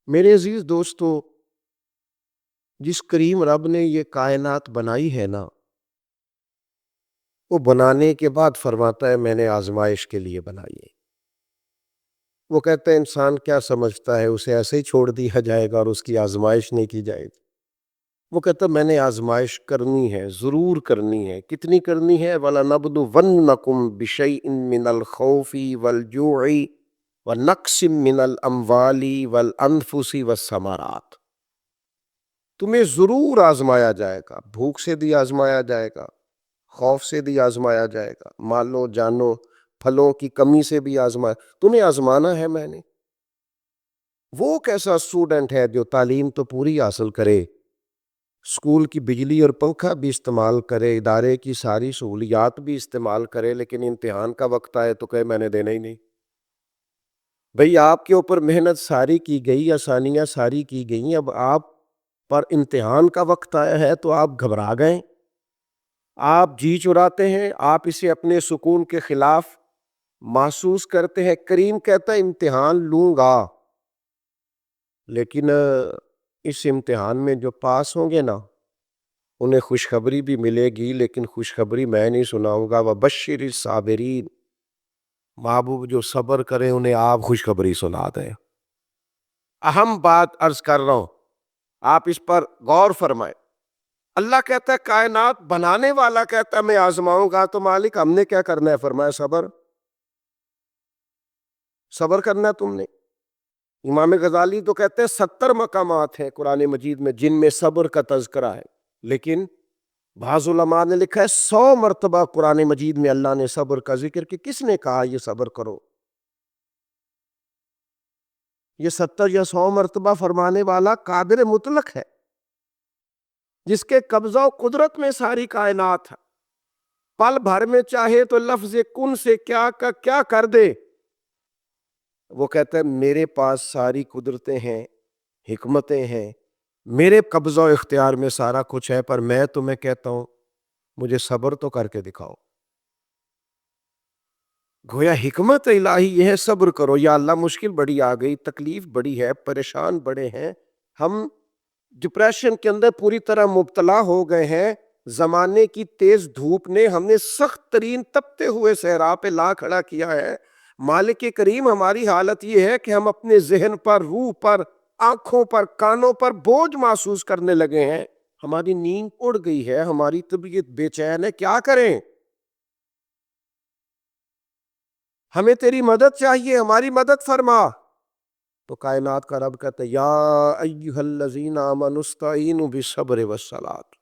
میرے عزیز دوستو، جس کریم رب نے یہ کائنات بنائی ہے نا، وہ بنانے کے بعد فرماتا ہے میں نے آزمائش کے لیے بنائی ہے۔ وہ کہتا ہے انسان کیا سمجھتا ہے، اسے ایسے ہی چھوڑ دیا جائے گا اور اس کی آزمائش نہیں کی جائے گی۔ وہ کہتا ہے میں نے آزمائش کرنی ہے، ضرور کرنی ہے۔ کتنی کرنی ہے؟ وَلَنَبْلُوَنَّكُمْ بِشَيْءٍ مِّنَ الْخَوْفِ وَالْجُوعِ وَنَقْصٍ مِّنَ الْأَمْوَالِ وَالْأَنفُسِ وَالثَّمَرَاتِ۔ تمہیں ضرور آزمایا جائے گا، بھوک سے بھی آزمایا جائے گا، خوف سے بھی آزمایا جائے گا، مالوں جانوں پھلوں کی کمی سے بھی آزمایا۔ تمہیں آزمانا ہے میں نے۔ وہ کیسا اسٹوڈنٹ ہے جو تعلیم تو پوری حاصل کرے، اسکول کی بجلی اور پنکھا بھی استعمال کرے، ادارے کی ساری سہولیات بھی استعمال کرے، لیکن امتحان کا وقت آئے تو کہے میں نے دینا ہی نہیں۔ بھئی آپ کے اوپر محنت ساری کی گئی، آسانیاں ساری کی گئیں، اب آپ پر امتحان کا وقت آیا ہے تو آپ گھبرا گئے، آپ جی چراتے ہیں، آپ اسے اپنے سکون کے خلاف محسوس کرتے ہیں۔ کریم کہتا ہے امتحان لوں گا، لیکن اس امتحان میں جو پاس ہوں گے نا، انہیں خوشخبری بھی ملے گی، لیکن خوشخبری میں نہیں سناؤں گا۔ وَبَشِّرِ الصَّابِرِينَ، محبوب جو صبر کریں انہیں آپ خوشخبری سنا دیں۔ اہم بات عرض کر رہا ہوں، آپ اس پر غور فرمائیں۔ اللہ کہتا ہے کائنات بنانے والا کہتا ہے میں آزماؤں گا، تو مالک ہم نے کیا کرنا ہے؟ فرمایا صبر۔ صبر کرنا ہے تم نے۔ امام غزالی تو کہتے ہیں 70 مقامات ہیں قرآن مجید میں جن میں صبر کا تذکرہ ہے، لیکن بعض علماء نے لکھا ہے 100 مرتبہ قرآن مجید میں اللہ نے صبر کا ذکر کہ کس نے کہا یہ صبر کرو؟ یہ 70 یا 100 مرتبہ فرمانے والا قادر مطلق ہے، جس کے قبضہ و قدرت میں ساری کائنات ہے۔ پل بھر میں چاہے تو لفظ کن سے کیا کا کیا کر دے۔ وہ کہتا ہے میرے پاس ساری قدرتیں ہیں، حکمتیں ہیں، میرے قبضہ و اختیار میں سارا کچھ ہے، پر میں تمہیں کہتا ہوں مجھے صبر تو کر کے دکھاؤ۔ گویا حکمت الہی یہ ہے صبر کرو۔ یا اللہ مشکل بڑی آ گئی، تکلیف بڑی ہے، پریشان بڑے ہیں، ہم ڈپریشن کے اندر پوری طرح مبتلا ہو گئے ہیں، زمانے کی تیز دھوپ نے ہم نے سخت ترین تپتے ہوئے صحرا پہ لا کھڑا کیا ہے۔ مالک کریم ہماری حالت یہ ہے کہ ہم اپنے ذہن پر، روح پر، آنکھوں پر، کانوں پر بوجھ محسوس کرنے لگے ہیں، ہماری نیند اڑ گئی ہے، ہماری طبیعت بے چین ہے، کیا کریں؟ ہمیں تیری مدد چاہیے، ہماری مدد فرما۔ تو کائنات کا رب کہتا ہے یا ایھا الذین آمنوا استعینوا بالصبر والصلاۃ،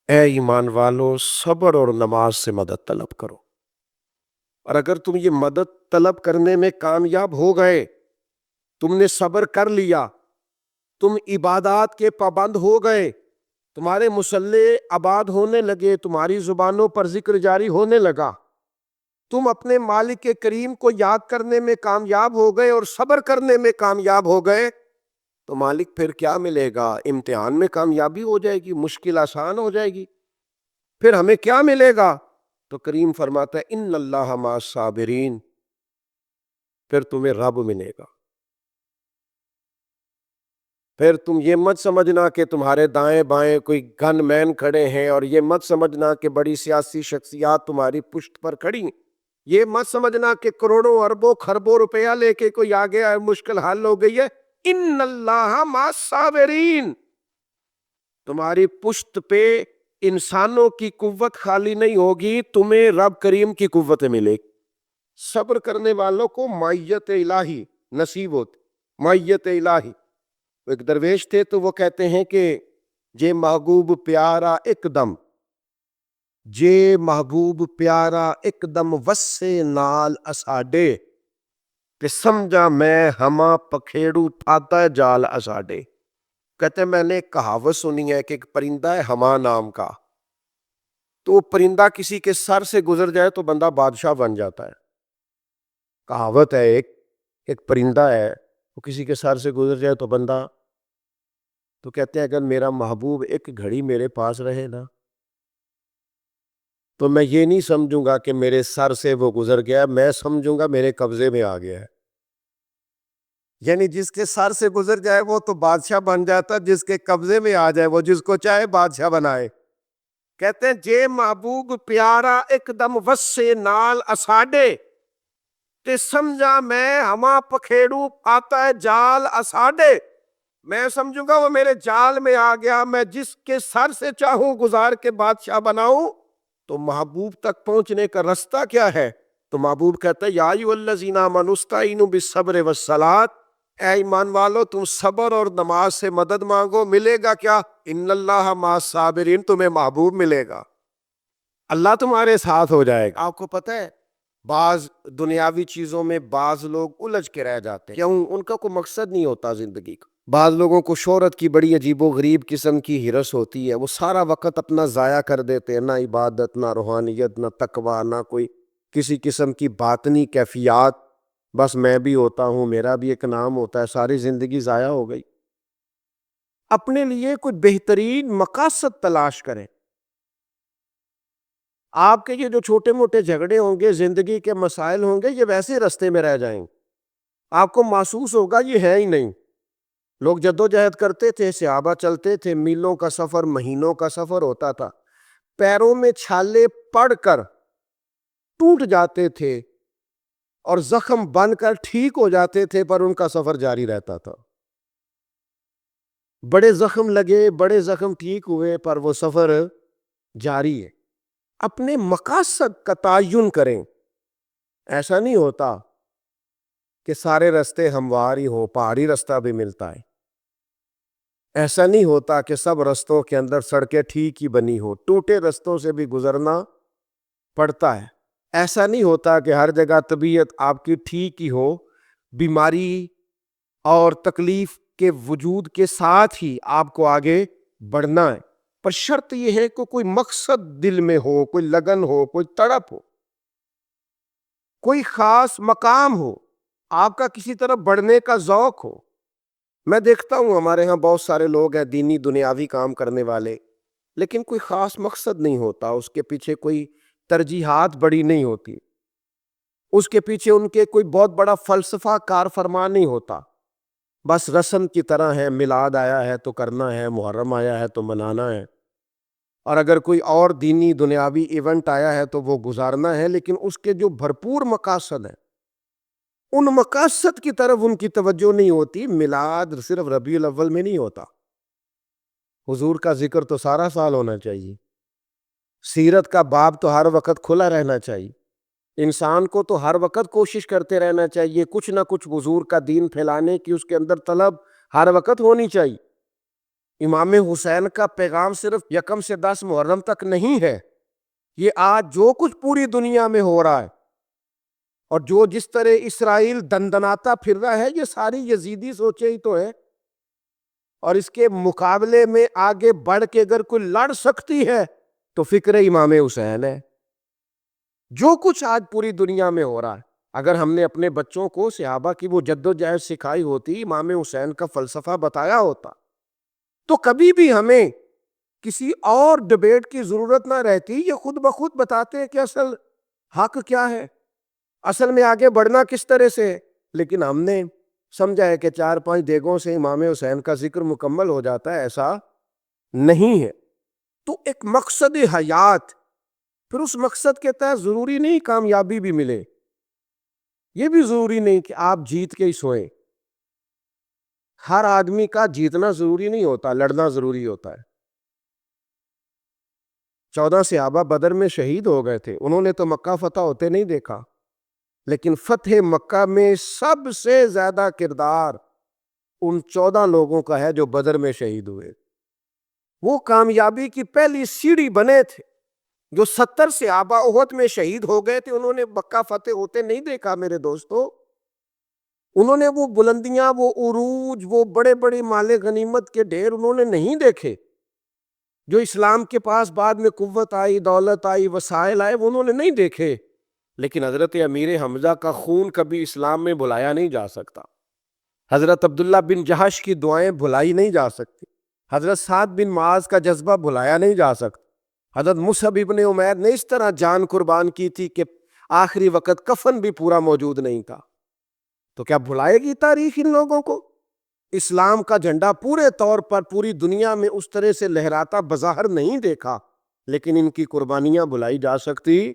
اے ایمان والو صبر اور نماز سے مدد طلب کرو۔ اور اگر تم یہ مدد طلب کرنے میں کامیاب ہو گئے، تم نے صبر کر لیا، تم عبادات کے پابند ہو گئے، تمہارے مصلے آباد ہونے لگے، تمہاری زبانوں پر ذکر جاری ہونے لگا، تم اپنے مالک کریم کو یاد کرنے میں کامیاب ہو گئے اور صبر کرنے میں کامیاب ہو گئے، تو مالک پھر کیا ملے گا؟ امتحان میں کامیابی ہو جائے گی، مشکل آسان ہو جائے گی۔ پھر ہمیں کیا ملے گا؟ تو کریم فرماتا ہے ان اللہ مع الصابرین، پھر تمہیں رب ملے گا۔ پھر تم یہ مت سمجھنا کہ تمہارے دائیں بائیں کوئی گن مین کھڑے ہیں، اور یہ مت سمجھنا کہ بڑی سیاسی شخصیات تمہاری پشت پر کھڑی ہیں، یہ مت سمجھنا کہ کروڑوں اربوں خربوں روپیہ لے کے کوئی آگے آئے مشکل حل ہو گئی ہے۔ ان اللہ مع الصابرین، تمہاری پشت پہ انسانوں کی قوت خالی نہیں ہوگی، تمہیں رب کریم کی قوت ملے گی۔ صبر کرنے والوں کو معیت الہی نصیب ہوتی، معیت الہی۔ ایک درویش تھے تو وہ کہتے ہیں کہ جے محبوب پیارا ایک دم، جے محبوب پیارا ایک دم وسے نال اساڈے، کہ سمجھا میں ہما پکھیڑو تھاتا ہے جال اساڈے۔ کہتے ہیں میں نے ایک کہاوت سنی ہے کہ ایک پرندہ ہے ہما نام کا، تو وہ پرندہ کسی کے سر سے گزر جائے تو بندہ بادشاہ بن جاتا ہے۔ کہاوت ہے ایک پرندہ ہے، وہ کسی کے سر سے گزر جائے تو بندہ، تو کہتے ہیں اگر میرا محبوب ایک گھڑی میرے پاس رہے نا، تو میں یہ نہیں سمجھوں گا کہ میرے سر سے وہ گزر گیا، میں سمجھوں گا میرے قبضے میں آ گیا ہے۔ یعنی جس کے سر سے گزر جائے وہ تو بادشاہ بن جاتا، جس کے قبضے میں آ جائے وہ جس کو چاہے بادشاہ بنائے۔ کہتے ہیں جے محبوب پیارا ایک دم وسے نال اساڈے، تے سمجھا میں ہما پکھیڑو آتا ہے جال اساڈے، میں سمجھوں گا وہ میرے جال میں آ گیا، میں جس کے سر سے چاہوں گزار کے بادشاہ بناؤں۔ تو محبوب تک پہنچنے کا رستہ کیا ہے؟ تو محبوب کہتا ہے یا ایھا الذین آمنوا استعینوا بالصبر والصلاۃ، اے ایمان والو تم صبر اور نماز سے مدد مانگو، ملے گا کیا؟ ان اللہ مع الصابرین، تمہیں محبوب ملے گا، اللہ تمہارے ساتھ ہو جائے گا۔ آپ کو پتہ ہے بعض دنیاوی چیزوں میں بعض لوگ الجھ کے رہ جاتے ہیں، کیوں؟ ان کا کوئی مقصد نہیں ہوتا زندگی کا۔ بعض لوگوں کو شہرت کی بڑی عجیب و غریب قسم کی ہرس ہوتی ہے، وہ سارا وقت اپنا ضائع کر دیتے ہیں، نہ عبادت، نہ روحانیت، نہ تقویٰ، نہ کوئی کسی قسم کی باطنی کیفیات، بس میں بھی ہوتا ہوں، میرا بھی ایک نام ہوتا ہے، ساری زندگی ضائع ہو گئی۔ اپنے لیے کوئی بہترین مقاصد تلاش کریں۔ آپ کے یہ جو چھوٹے موٹے جھگڑے ہوں گے، زندگی کے مسائل ہوں گے، یہ ویسے رستے میں رہ جائیں، آپ کو محسوس ہوگا یہ ہے ہی نہیں۔ لوگ جدوجہد کرتے تھے، صحابہ چلتے تھے، میلوں کا سفر، مہینوں کا سفر ہوتا تھا، پیروں میں چھالے پڑ کر ٹوٹ جاتے تھے اور زخم بن کر ٹھیک ہو جاتے تھے، پر ان کا سفر جاری رہتا تھا۔ بڑے زخم لگے، بڑے زخم ٹھیک ہوئے، پر وہ سفر جاری ہے۔ اپنے مقاصد کا تعین کریں۔ ایسا نہیں ہوتا کہ سارے رستے ہموار ہی ہوں، پہاڑی رستہ بھی ملتا ہے۔ ایسا نہیں ہوتا کہ سب رستوں کے اندر سڑکیں ٹھیک ہی بنی ہو، ٹوٹے رستوں سے بھی گزرنا پڑتا ہے۔ ایسا نہیں ہوتا کہ ہر جگہ طبیعت آپ کی ٹھیک ہی ہو، بیماری اور تکلیف کے وجود کے ساتھ ہی آپ کو آگے بڑھنا ہے، پر شرط یہ ہے کہ کوئی مقصد دل میں ہو، کوئی لگن ہو، کوئی تڑپ ہو، کوئی خاص مقام ہو، آپ کا کسی طرف بڑھنے کا ذوق ہو۔ میں دیکھتا ہوں ہمارے ہاں بہت سارے لوگ ہیں دینی دنیاوی کام کرنے والے، لیکن کوئی خاص مقصد نہیں ہوتا، اس کے پیچھے کوئی ترجیحات بڑی نہیں ہوتی، اس کے پیچھے ان کے کوئی بہت بڑا فلسفہ کار فرما نہیں ہوتا، بس رسم کی طرح ہے، میلاد آیا ہے تو کرنا ہے، محرم آیا ہے تو منانا ہے، اور اگر کوئی اور دینی دنیاوی ایونٹ آیا ہے تو وہ گزارنا ہے، لیکن اس کے جو بھرپور مقاصد ہیں ان مقاصد کی طرف ان کی توجہ نہیں ہوتی۔ میلاد صرف ربیع الاول میں نہیں ہوتا، حضور کا ذکر تو سارا سال ہونا چاہیے، سیرت کا باب تو ہر وقت کھلا رہنا چاہیے، انسان کو تو ہر وقت کوشش کرتے رہنا چاہیے، کچھ نہ کچھ حضور کا دین پھیلانے کی اس کے اندر طلب ہر وقت ہونی چاہیے۔ امام حسین کا پیغام صرف 1 سے 10 محرم تک نہیں ہے، یہ آج جو کچھ پوری دنیا میں ہو رہا ہے اور جو جس طرح اسرائیل دندناتا پھر رہا ہے، یہ ساری یزیدی سوچے ہی تو ہے، اور اس کے مقابلے میں آگے بڑھ کے اگر کوئی لڑ سکتی ہے تو فکر امام حسین ہے۔ جو کچھ آج پوری دنیا میں ہو رہا ہے، اگر ہم نے اپنے بچوں کو صحابہ کی وہ جدوجہد سکھائی ہوتی، امام حسین کا فلسفہ بتایا ہوتا، تو کبھی بھی ہمیں کسی اور ڈیبیٹ کی ضرورت نہ رہتی، یہ خود بخود بتاتے ہیں کہ اصل حق کیا ہے، اصل میں آگے بڑھنا کس طرح سے ہے۔ لیکن ہم نے سمجھا ہے کہ 4-5 دیگوں سے امام حسین کا ذکر مکمل ہو جاتا ہے، ایسا نہیں ہے۔ تو ایک مقصد حیات، پھر اس مقصد کے تحت ضروری نہیں کامیابی بھی ملے، یہ بھی ضروری نہیں کہ آپ جیت کے ہی سوئیں، ہر آدمی کا جیتنا ضروری نہیں ہوتا، لڑنا ضروری ہوتا ہے۔ 14 صحابہ بدر میں شہید ہو گئے تھے، انہوں نے تو مکہ فتح ہوتے نہیں دیکھا، لیکن فتح مکہ میں سب سے زیادہ کردار ان 14 لوگوں کا ہے جو بدر میں شہید ہوئے، وہ کامیابی کی پہلی سیڑھی بنے تھے۔ جو 70 صحابہ احد میں شہید ہو گئے تھے، انہوں نے مکہ فتح ہوتے نہیں دیکھا میرے دوستو، انہوں نے وہ بلندیاں، وہ عروج، وہ بڑے بڑے مال غنیمت کے ڈھیر انہوں نے نہیں دیکھے۔ جو اسلام کے پاس بعد میں قوت آئی، دولت آئی، وسائل آئے، وہ انہوں نے نہیں دیکھے، لیکن حضرت امیر حمزہ کا خون کبھی اسلام میں بھلایا نہیں جا سکتا، حضرت عبداللہ بن جہش کی دعائیں بھلائی نہیں جا سکتی، حضرت سعد بن معاذ کا جذبہ بھلایا نہیں جا سکتا، حضرت مصعب ابن عمیر نے اس طرح جان قربان کی تھی کہ آخری وقت کفن بھی پورا موجود نہیں تھا۔ تو کیا بھلائے گی تاریخ ان لوگوں کو؟ اسلام کا جھنڈا پورے طور پر پوری دنیا میں اس طرح سے لہراتا بظاہر نہیں دیکھا، لیکن ان کی قربانیاں بھلائی جا سکتی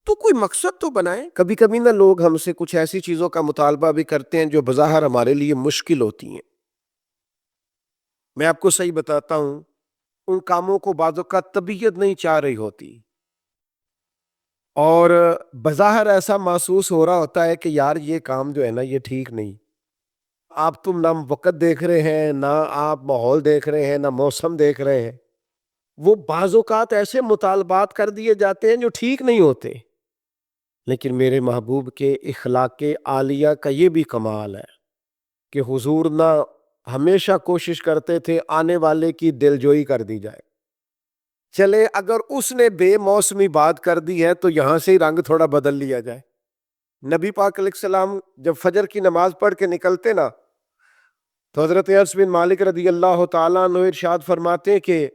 تو کوئی مقصد تو بنائے۔ کبھی کبھی نہ لوگ ہم سے کچھ ایسی چیزوں کا مطالبہ بھی کرتے ہیں جو بظاہر ہمارے لیے مشکل ہوتی ہیں۔ میں آپ کو صحیح بتاتا ہوں، ان کاموں کو بعض اوقات طبیعت نہیں چاہ رہی ہوتی، اور بظاہر ایسا محسوس ہو رہا ہوتا ہے کہ یار یہ کام جو ہے نا یہ ٹھیک نہیں۔ آپ تم نہ وقت دیکھ رہے ہیں، نہ آپ ماحول دیکھ رہے ہیں، نہ موسم دیکھ رہے ہیں، وہ بعض اوقات ایسے مطالبات کر دیے جاتے ہیں جو ٹھیک نہیں ہوتے۔ لیکن میرے محبوب کے اخلاق عالیہ کا یہ بھی کمال ہے کہ حضور نہ ہمیشہ کوشش کرتے تھے آنے والے کی دلجوئی کر دی جائے۔ چلے اگر اس نے بے موسمی بات کر دی ہے تو یہاں سے ہی رنگ تھوڑا بدل لیا جائے۔ نبی پاک علیہ السلام جب فجر کی نماز پڑھ کے نکلتے نا تو حضرت انس بن مالک رضی اللہ تعالیٰ عنہ ارشاد فرماتے ہیں کہ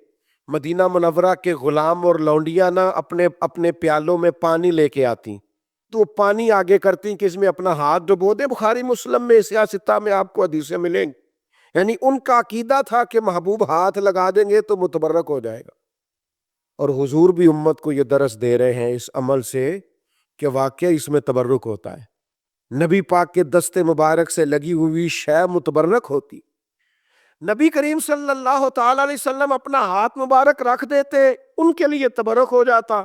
مدینہ منورہ کے غلام اور لونڈیاں نا اپنے اپنے پیالوں میں پانی لے کے آتی، تو وہ پانی آگے کرتی کہ اس میں اپنا ہاتھ ڈبو دے۔ بخاری مسلم میں سیاستہ میں آپ کو حدیثیں ملیں گی، یعنی ان کا عقیدہ تھا کہ محبوب ہاتھ لگا دیں گے تو متبرک ہو جائے گا۔ اور حضور بھی امت کو یہ درس دے رہے ہیں اس عمل سے کہ واقعہ اس میں تبرک ہوتا ہے۔ نبی پاک کے دست مبارک سے لگی ہوئی شے متبرک ہوتی۔ نبی کریم صلی اللہ تعالی علیہ وسلم اپنا ہاتھ مبارک رکھ دیتے، ان کے لیے تبرک ہو جاتا،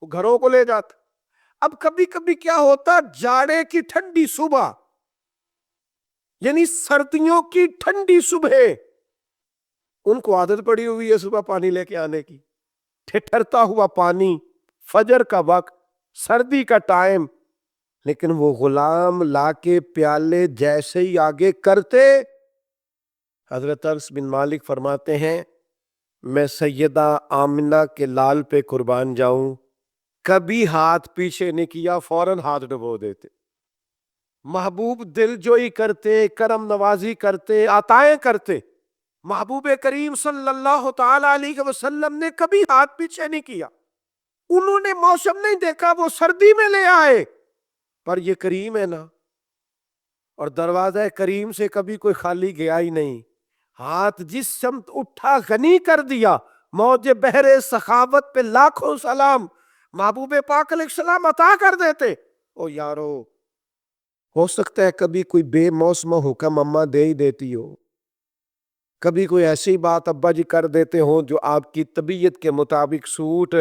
وہ گھروں کو لے جاتا۔ اب کبھی کبھی کیا ہوتا، جاڑے کی ٹھنڈی صبح، یعنی سردیوں کی ٹھنڈی صبح، ان کو عادت پڑی ہوئی ہے صبح پانی لے کے آنے کی، ٹھٹھرتا ہوا پانی، فجر کا وقت، سردی کا ٹائم، لیکن وہ غلام لا کے پیالے جیسے ہی آگے کرتے، حضرت انس بن مالک فرماتے ہیں میں سیدہ آمنہ کے لال پہ قربان جاؤں، کبھی ہاتھ پیچھے نہیں کیا، فوراً ہاتھ ڈبو دیتے۔ محبوب دل جوئی کرتے، کرم نوازی کرتے، عطائیں کرتے۔ محبوب کریم صلی اللہ تعالی علیہ وسلم نے کبھی ہاتھ پیچھے نہیں کیا۔ انہوں نے موسم نہیں دیکھا، وہ سردی میں لے آئے، پر یہ کریم ہے نا، اور دروازہ کریم سے کبھی کوئی خالی گیا ہی نہیں۔ ہاتھ جس سمت اٹھا غنی کر دیا، موج بحر سخاوت پہ لاکھوں سلام محبوب پاک علیہ السلام عطا کر دیتے۔ او یارو، ہو سکتا ہے کبھی کوئی بے موسم حکم اماں دے ہی دیتی ہو، کبھی کوئی ایسی بات ابا جی کر دیتے ہو جو آپ کی طبیعت کے مطابق سوٹ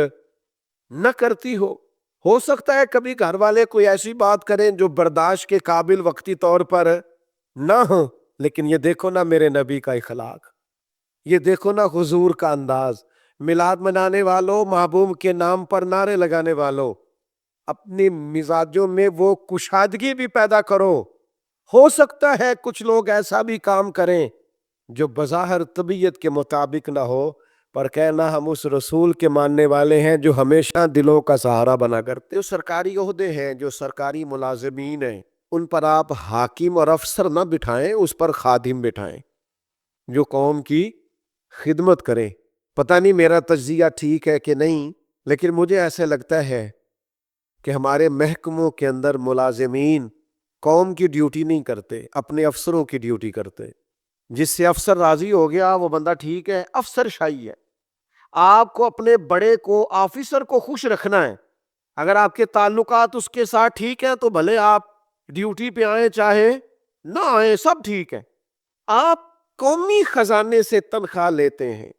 نہ کرتی ہو سکتا ہے کبھی گھر والے کوئی ایسی بات کریں جو برداشت کے قابل وقتی طور پر نہ ہو، لیکن یہ دیکھو نا میرے نبی کا اخلاق، یہ دیکھو نا حضور کا انداز۔ میلاد منانے والوں، محبوب کے نام پر نعرے لگانے والوں، اپنی مزاجوں میں وہ کشادگی بھی پیدا کرو۔ ہو سکتا ہے کچھ لوگ ایسا بھی کام کریں جو بظاہر طبیعت کے مطابق نہ ہو، پر کہنا ہم اس رسول کے ماننے والے ہیں جو ہمیشہ دلوں کا سہارا بنا کرتے۔ جو سرکاری عہدے ہیں، جو سرکاری ملازمین ہیں، ان پر آپ حاکم اور افسر نہ بٹھائیں، اس پر خادم بٹھائیں جو قوم کی خدمت کریں۔ پتہ نہیں میرا تجزیہ ٹھیک ہے کہ نہیں، لیکن مجھے ایسے لگتا ہے کہ ہمارے محکموں کے اندر ملازمین قوم کی ڈیوٹی نہیں کرتے، اپنے افسروں کی ڈیوٹی کرتے۔ جس سے افسر راضی ہو گیا وہ بندہ ٹھیک ہے، افسر شاہی ہے۔ آپ کو اپنے بڑے کو، آفیسر کو خوش رکھنا ہے۔ اگر آپ کے تعلقات اس کے ساتھ ٹھیک ہیں تو بھلے آپ ڈیوٹی پہ آئیں چاہے نہ آئیں، سب ٹھیک ہے۔ آپ قومی خزانے سے تنخواہ لیتے ہیں،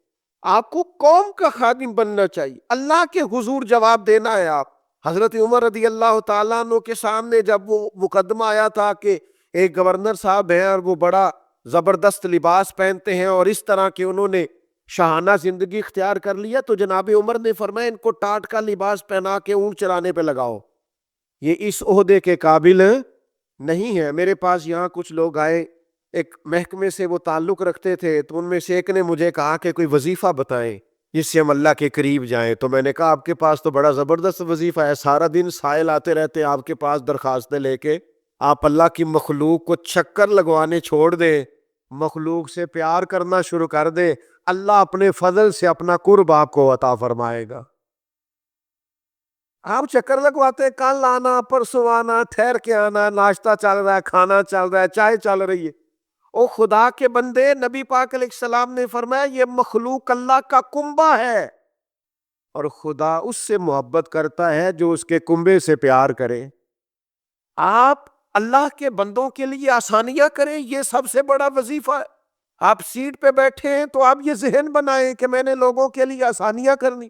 آپ کو قوم کا خادم بننا چاہیے، اللہ کے حضور جواب دینا ہے۔ آپ حضرت عمر رضی اللہ تعالیٰ عنہ کے سامنے جب وہ مقدمہ آیا تھا کہ ایک گورنر صاحب ہیں اور وہ بڑا زبردست لباس پہنتے ہیں اور اس طرح کہ انہوں نے شاہانہ زندگی اختیار کر لیا، تو جناب عمر نے فرمایا ان کو ٹاٹ کا لباس پہنا کے اونٹ چلانے پہ لگاؤ، یہ اس عہدے کے قابل نہیں ہے۔ میرے پاس یہاں کچھ لوگ آئے، ایک محکمے سے وہ تعلق رکھتے تھے، تو ان میں سے ایک نے مجھے کہا کہ کوئی وظیفہ بتائیں جس سے ہم اللہ کے قریب جائیں۔ تو میں نے کہا آپ کے پاس تو بڑا زبردست وظیفہ ہے، سارا دن سائل آتے رہتے ہیں آپ کے پاس درخواستیں لے کے، آپ اللہ کی مخلوق کو چکر لگوانے چھوڑ دیں، مخلوق سے پیار کرنا شروع کر دے، اللہ اپنے فضل سے اپنا قرب آپ کو عطا فرمائے گا۔ آپ چکر لگواتے ہیں، کل آنا پرسوں آنا، ٹھہر کے آنا، ناشتہ چل رہا ہے، کھانا چل رہا ہے، چائے چل رہی ہے۔ او خدا کے بندے، نبی پاک علیہ السلام نے فرمایا یہ مخلوق اللہ کا کنبہ ہے، اور خدا اس سے محبت کرتا ہے جو اس کے کنبے سے پیار کرے۔ آپ اللہ کے بندوں کے لیے آسانیاں کریں، یہ سب سے بڑا وظیفہ ہے۔ آپ سیٹ پہ بیٹھے ہیں تو آپ یہ ذہن بنائیں کہ میں نے لوگوں کے لیے آسانیاں کرنی۔